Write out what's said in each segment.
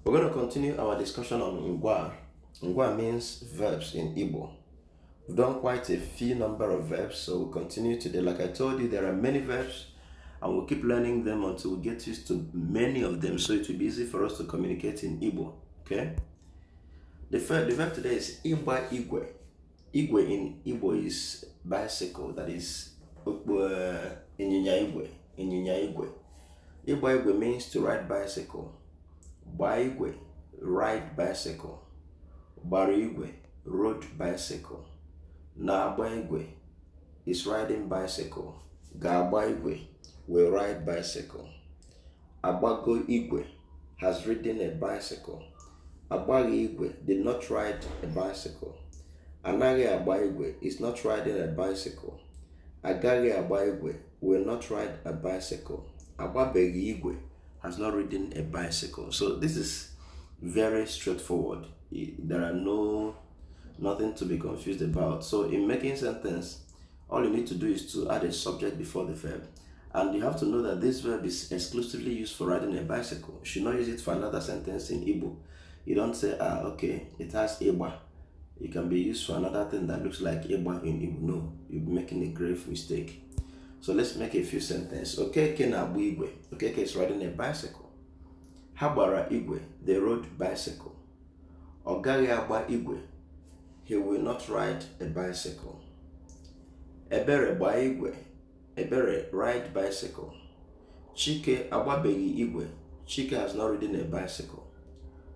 We're going to continue our discussion on ngwa. Ngwa means verbs in Igbo. We've done quite a few number of verbs, so we'll continue today. Like I told you, there are many verbs, and we'll keep learning them until we get used to many of them, so it will be easy for us to communicate in Igbo. Okay? The verb today is Igba Igwe. Igwe in Igbo is bicycle, that is Ịnyịnya Igwe. Ịnyịnya Igwe. Igba Igwe means to ride bicycle. Gba Igwe, ride bicycle. Gbara Igwe, rode bicycle. Na-agba Igwe is riding bicycle. Ga-agba Igwe will ride bicycle. Agbago Igwe has ridden a bicycle. Agbaghi Igwe did not ride a bicycle. Anaghị agba Igwe is not riding a bicycle. Agaghị agba Igwe will not ride a bicycle. Agbabeghị Igwe has not ridden a bicycle. So this is very straightforward. There are nothing to be confused about. So in making sentence, all you need to do is to add a subject before the verb. And you have to know that this verb is exclusively used for riding a bicycle. You should not use it for another sentence in Igbo. You don't say, okay, it has Igba. It can be used for another thing that looks like Igba in Igbo. No, you'll be making a grave mistake. So let's make a few sentences. Okeke na-agba Igwe. Okeke is riding a bicycle. Ha gbara Igwe. They rode bicycle. Ọ gaghị agba Igwe. He will not ride a bicycle. Ebere gba Igwe. Ebere ride bicycle. Chike agbabeghị Igwe. Chike has not ridden a bicycle.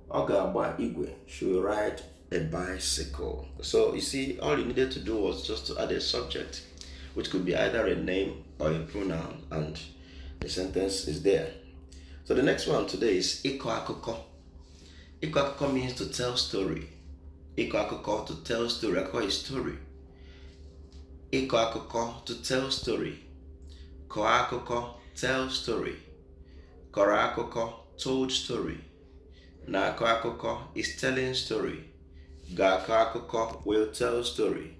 Ọ ga-agba Igwe. She will ride a bicycle. So you see, all you needed to do was just to add a subject, which could be either a name or a pronoun, and the sentence is there. So the next one today is Iko Akụkọ. Iko Akụkọ means to tell story. Iko Akụkọ, to tell story. Akụkọ is story. Iko Akụkọ, to tell story. Kọọ Akụkọ, tell story. Kọrọ Akụkọ, told story. Na-akọ Akụkọ is telling story. Ga-akọ Akụkọ will tell story.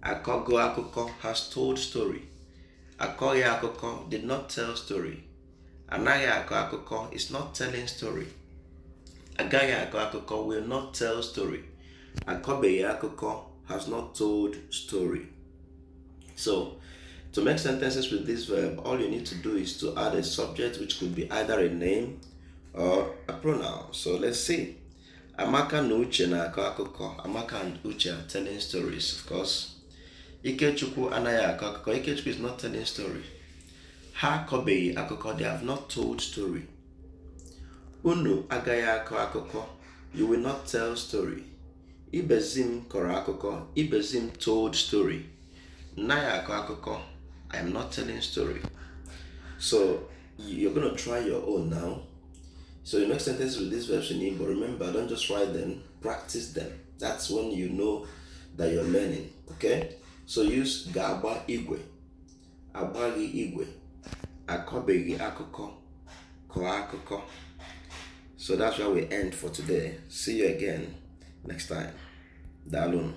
Akọgo Akụkọ has told story. Akọghị Akụkọ did not tell story. Anaghị akọ Akụkọ is not telling story. Agaghị akọ Akụkọ will not tell story. Akọbeghị Akụkọ has not told story. So, to make sentences with this verb, all you need to do is to add a subject, which could be either a name or a pronoun. So let's see. Amaka na Uche na-akọ akụkọ. Amaka and Uche are telling stories, of course. Ikechukwu anaghị akọ akụkọ. Ikechukwu is not telling story. Ha akọbeghị akụkọ. They have not told story. Unu agaghị akọ akụkọ. You will not tell story. Ibezim kọrọ akụkọ. Ibezim told story. Nnaghị akọ akụkọ. I am not telling story. So you're going to try your own now. So you make sentences with these verbs in Igbo. Remember, don't just write them, practice them. That's when you know that you're learning. Okay? So use Ga-agba Igwe. Agbaghi Igwe. Akọbeghị Akụkọ. Kọọ Akụkọ. So that's where we end for today. See you again next time. Daalụ.